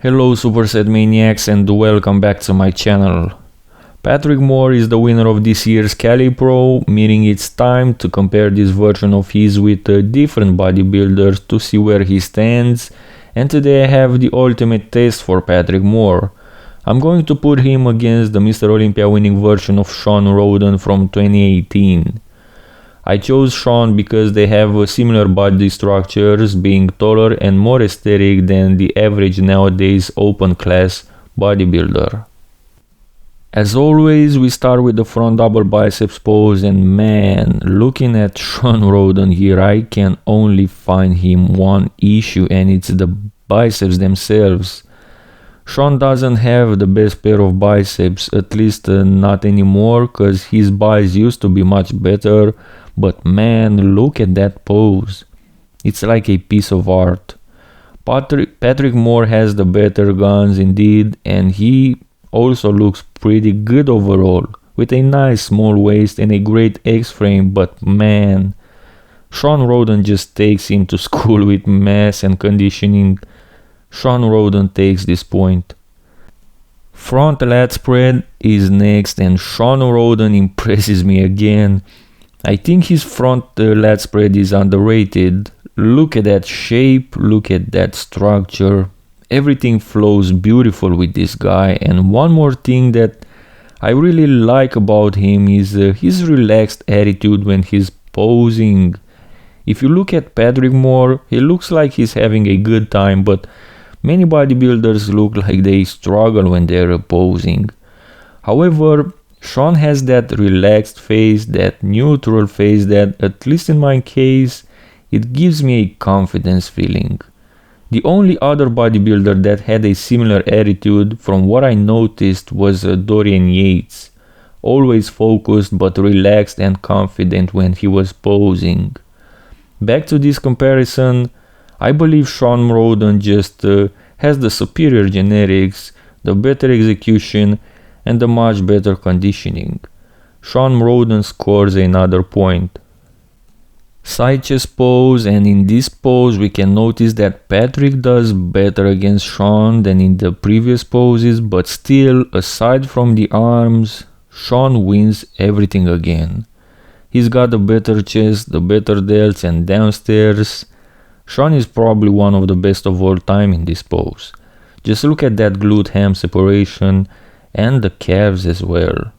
Hello Superset Maniacs and welcome back to my channel. Patrick Moore is the winner of this year's Cali Pro, meaning it's time to compare this version of his with different bodybuilders to see where he stands, and today I have the ultimate test for Patrick Moore. I'm going to put him against the Mr. Olympia winning version of Shawn Rhoden from 2018. I chose Shawn because they have similar body structures, being taller and more aesthetic than the average nowadays open class bodybuilder. As always, we start with the front double biceps pose, and man, looking at Shawn Rhoden here, I can only find him one issue, and it's the biceps themselves. Shawn doesn't have the best pair of biceps, at least not anymore, cause his biceps used to be much better. But man, look at that pose. It's like a piece of art. Patrick Moore has the better guns indeed, and he also looks pretty good overall, with a nice small waist and a great X-frame, but man, Shawn Rhoden just takes him to school with mass and conditioning. Shawn Rhoden takes this point. Front lat spread is next, and Shawn Rhoden impresses me again. I think his front lat spread is underrated. Look at that shape, look at that structure. Everything flows beautiful with this guy, and one more thing that I really like about him is his relaxed attitude when he's posing. If you look at Patrick Moore, he looks like he's having a good time, but many bodybuilders look like they struggle when they're posing. However, Shawn has that relaxed face, that neutral face that, at least in my case, it gives me a confidence feeling. The only other bodybuilder that had a similar attitude from what I noticed was Dorian Yates, always focused but relaxed and confident when he was posing. Back to this comparison, I believe Shawn Rhoden just has the superior genetics, the better execution, and a much better conditioning. Shawn Rhoden scores another point. Side chest pose, and in this pose we can notice that Patrick does better against Shawn than in the previous poses, but still, aside from the arms, Shawn wins everything again. He's got the better chest, the better delts and downstairs. Shawn is probably one of the best of all time in this pose. Just look at that glute ham separation and the calves as well.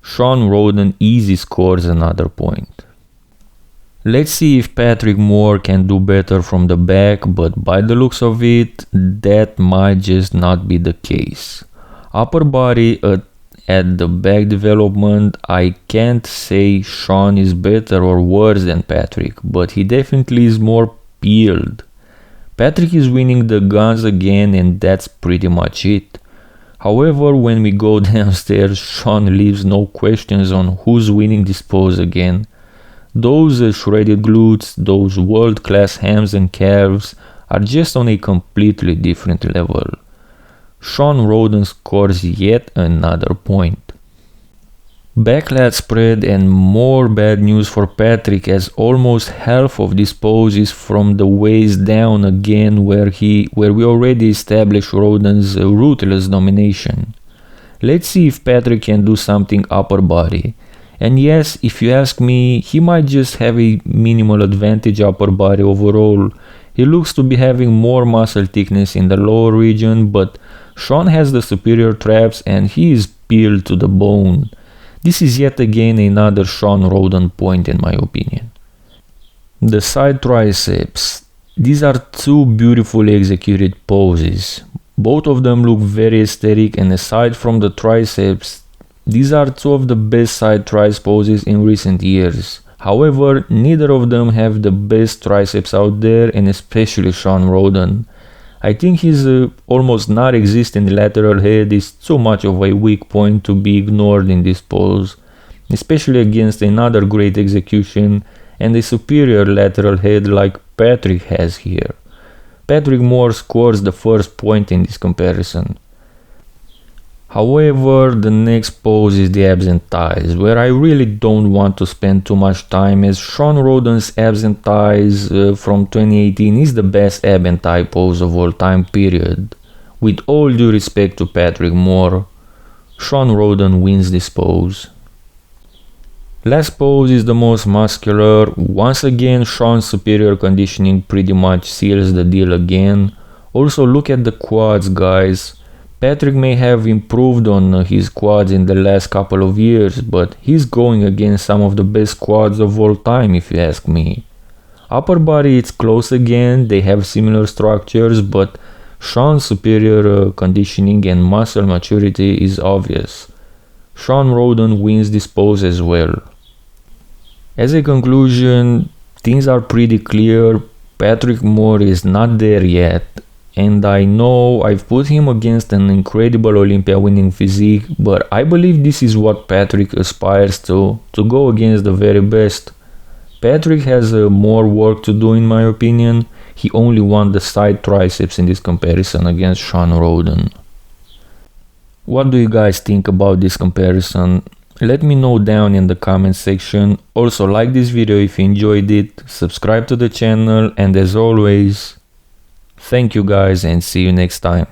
Shawn Rhoden easy scores another point. Let's see if Patrick Moore can do better from the back, but by the looks of it, that might just not be the case. Upper body at the back development, I can't say Shawn is better or worse than Patrick, but he definitely is more peeled. Patrick is winning the guns again, and that's pretty much it. However, when we go downstairs, Shawn leaves no questions on who's winning this pose again. Those shredded glutes, those world-class hams and calves are just on a completely different level. Shawn Rhoden scores yet another point. Back lat spread, and more bad news for Patrick, as almost half of this pose is from the waist down again, where we already established Rhoden's ruthless domination. Let's see if Patrick can do something upper body. And yes, if you ask me, he might just have a minimal advantage upper body overall. He looks to be having more muscle thickness in the lower region, but Shawn has the superior traps and he is peeled to the bone. This is yet again another Shawn Rhoden point in my opinion. The side triceps. These are two beautifully executed poses. Both of them look very aesthetic, and aside from the triceps, these are two of the best side triceps poses in recent years. However, neither of them have the best triceps out there, and especially Shawn Rhoden. I think his almost non-existent lateral head is too much of a weak point to be ignored in this pose, especially against another great execution and a superior lateral head like Patrick has here. Patrick Moore scores the first point in this comparison. However, the next pose is the abs and thighs, where I really don't want to spend too much time, as Shawn Rhoden's abs and thighs from 2018 is the best ab and thigh pose of all time, period. With all due respect to Patrick Moore, Shawn Rhoden wins this pose. Last pose is the most muscular. Once again, Shawn's superior conditioning pretty much seals the deal again. Also look at the quads, guys. Patrick may have improved on his quads in the last couple of years, but he's going against some of the best quads of all time if you ask me. Upper body, it's close again, they have similar structures, but Shawn's superior conditioning and muscle maturity is obvious. Shawn Rhoden wins this pose as well. As a conclusion, things are pretty clear. Patrick Moore is not there yet, and I know I've put him against an incredible Olympia winning physique, but I believe this is what Patrick aspires to go against the very best. Patrick has more work to do in my opinion. He only won the side triceps in this comparison against Shawn Rhoden. What do you guys think about this comparison? Let me know down in the comment section. Also like this video if you enjoyed it, subscribe to the channel, and as always, thank you guys and see you next time.